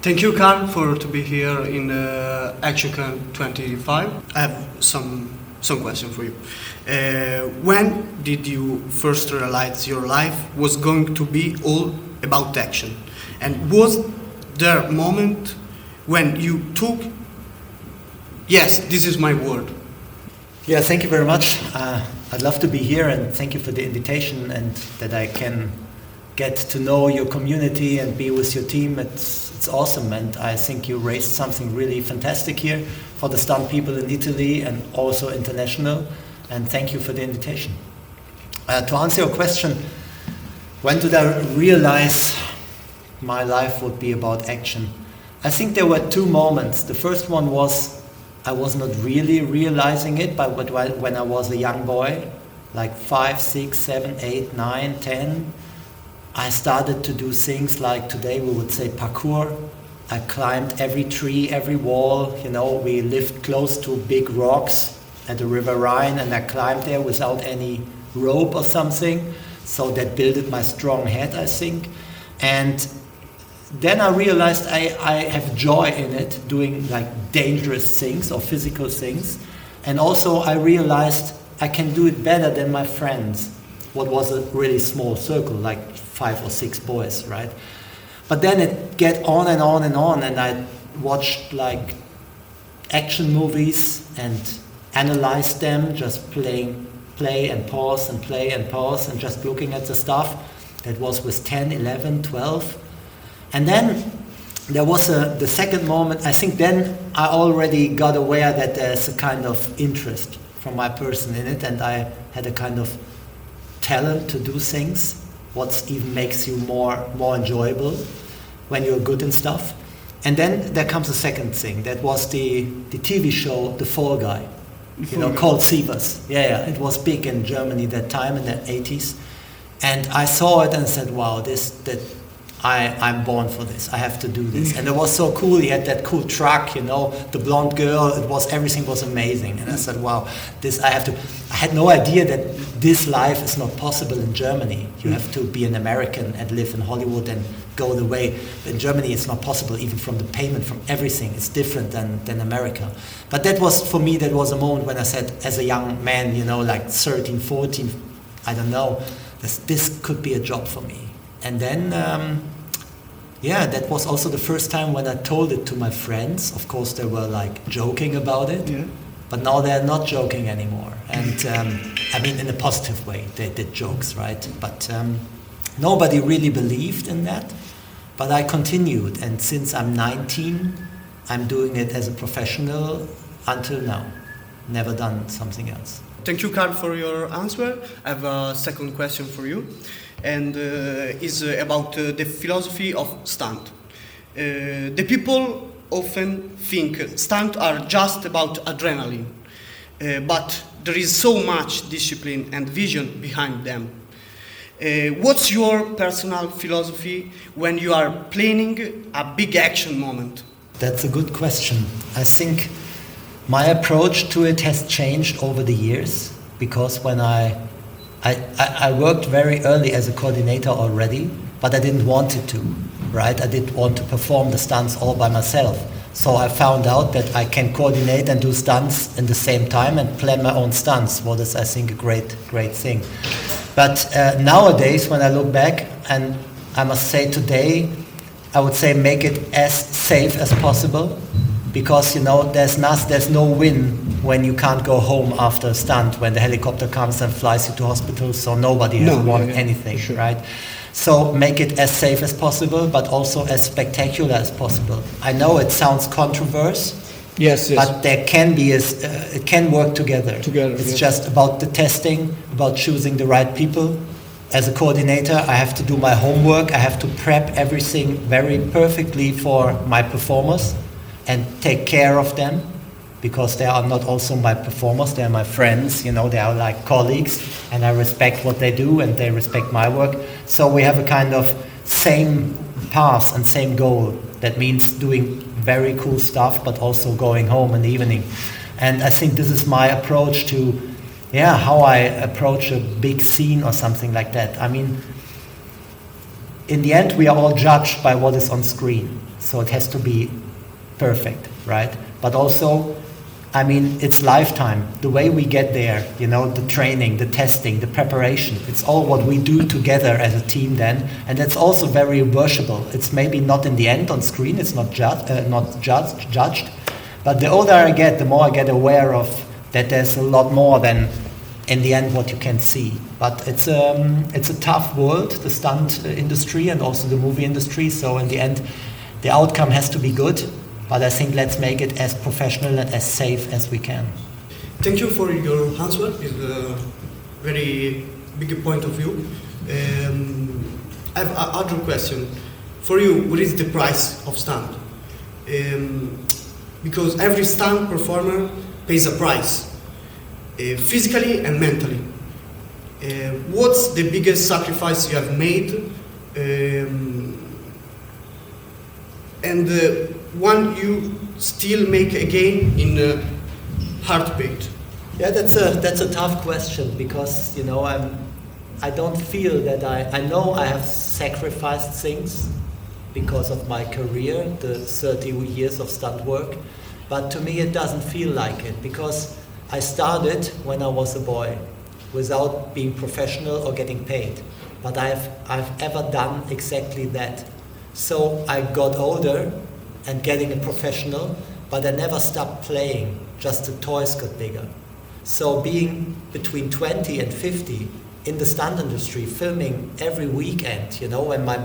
Thank you, Carl, for to be here in Action Camp 25. I have some question for you. When did you first realize your life was going to be all about action? And was there a moment when you took, yes, this is my word? Yeah, thank you very much. I'd love to be here, and thank you for the invitation and that I can get to know your community and be with your team. It's awesome, and I think you raised something really fantastic here for the stunt people in Italy and also international, and thank you for the invitation. To answer your question, when did I realize my life would be about action? I think there were two moments. The first one was I was not really realizing it, but when I was a young boy, like 5, 6, 7, 8, 9, 10, I started to do things like today we would say parkour. I climbed every tree, every wall. You know, we lived close to big rocks at the River Rhine, and I climbed there without any rope or something. So that built my strong head, I think. And then I realized I have joy in it, doing like dangerous things or physical things. And also I realized I can do it better than my friends. What was a really small circle, like 5 or 6 boys, right? But then it get on and on and on, and I watched like action movies and analyzed them, just play and pause and play and pause and just looking at the stuff. That was with 10, 11, 12. And then there was the second moment. I think then I already got aware that there's a kind of interest from my person in it, and I had a kind of talent to do things, what even makes you more enjoyable when you're good in stuff. And then there comes a second thing. That was the TV show The Fall Guy, called Sievers. Yeah, it was big in Germany that time in the 80s. And I saw it and said, wow, I'm born for this. I have to do this. And it was so cool. He had that cool truck, the blonde girl. Everything was amazing. And I said, wow, I had no idea that this life is not possible in Germany. You have to be an American and live in Hollywood and go the way. In Germany, it's not possible, even from the payment, from everything. It's different than America. But that was, for me, that was a moment when I said, as a young man, like 13, 14, I don't know, this could be a job for me. And then, that was also the first time when I told it to my friends. Of course, they were like joking about it, but now they're not joking anymore. And I mean, in a positive way, they did jokes, right? But nobody really believed in that. But I continued, and since I'm 19, I'm doing it as a professional until now. Never done something else. Thank you, Carl, for your answer. I have a second question for you, and is about the philosophy of stunt. The people often think stunt are just about adrenaline, but there is so much discipline and vision behind them. What's your personal philosophy when you are planning a big action moment? That's a good question. I think my approach to it has changed over the years, because when I worked very early as a coordinator already, but I didn't want it to, right? I didn't want to perform the stunts all by myself. So I found out that I can coordinate and do stunts in the same time and plan my own stunts. What is, I think, a great thing. But nowadays, when I look back, and I must say today, I would say make it as safe as possible, because there's no win when you can't go home after a stunt, when the helicopter comes and flies you to hospital, so nobody has won anything, sure. Right? So make it as safe as possible, but also as spectacular as possible. I know it sounds controversial, yes. But there can be it can work together. It's just about the testing, about choosing the right people. As a coordinator, I have to do my homework. I have to prep everything very perfectly for my performers and take care of them, because they are not also my performers, they are my friends, they are like colleagues, and I respect what they do and they respect my work. So we have a kind of same path and same goal. That means doing very cool stuff, but also going home in the evening. And I think this is my approach to, how I approach a big scene or something like that. I mean, in the end, we are all judged by what is on screen. so it has to be perfect, right? But also, I mean, it's lifetime. The way we get there, you know, the training, the testing, the preparation, it's all what we do together as a team then, and it's also very worshipable. It's maybe not in the end on screen, it's not judged, but the older I get, the more I get aware of that there's a lot more than in the end what you can see. But it's a tough world, the stunt industry and also the movie industry, so in the end, the outcome has to be good. But I think let's make it as professional and as safe as we can. Thank you for your answer. It's a very big point of view. I have another question. For you, what is the price of stunt? Because every stunt performer pays a price, physically and mentally. What's the biggest sacrifice you have made? And one you still make again in heartbeat? Yeah, that's a tough question, because, you know, I don't feel that I know I have sacrificed things because of my career, the 30 years of stunt work, but to me it doesn't feel like it, because I started when I was a boy without being professional or getting paid, but I've ever done exactly that. So I got older and getting a professional, but I never stopped playing, just the toys got bigger. So being between 20 and 50 in the stunt industry, filming every weekend, you know, when my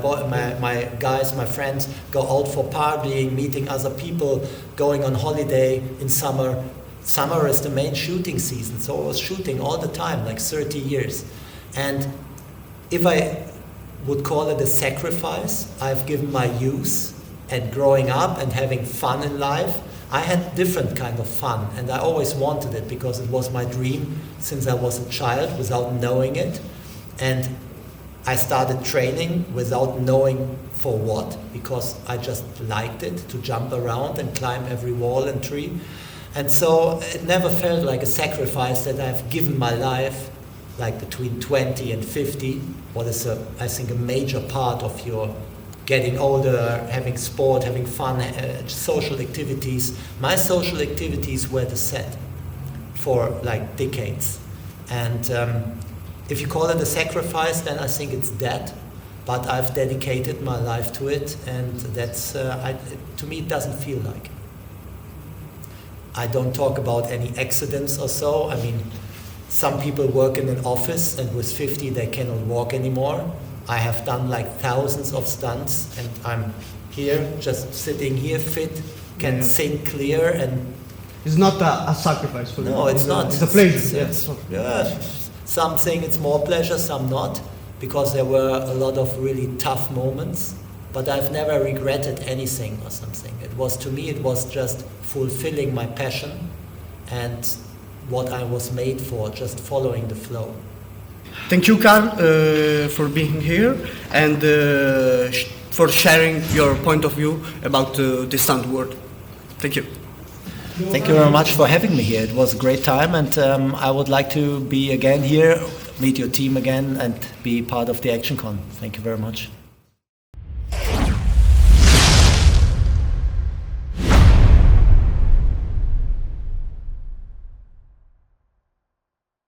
guys, my friends go out for partying, meeting other people, going on holiday in summer. Summer is the main shooting season, so I was shooting all the time, like 30 years. And if I would call it a sacrifice, I've given my youth and growing up and having fun in life. I had different kind of fun, and I always wanted it because it was my dream since I was a child without knowing it. And I started training without knowing for what, because I just liked it, to jump around and climb every wall and tree. And so it never felt like a sacrifice that I've given my life, like between 20 and 50, what is, I think, a major part of your getting older, having sport, having fun, social activities. My social activities were the set for like decades. And if you call it a sacrifice, then I think it's that. But I've dedicated my life to it, and that's, to me, it doesn't feel like it. I don't talk about any accidents or so. I mean, some people work in an office and with 50 they cannot walk anymore. I have done like thousands of stunts, and I'm here, just sitting here, fit, can think clear, and it's not a sacrifice for you. No, it's not. It's a pleasure. Yeah, some think it's more pleasure, some not, because there were a lot of really tough moments. But I've never regretted anything or something. It was, to me, it was just fulfilling my passion and what I was made for, just following the flow. Thank you, Carl, for being here and for sharing your point of view about the stunt world. Thank you. Thank you very much for having me here. It was a great time, and I would like to be again here, meet your team again, and be part of the ActionCon. Thank you very much.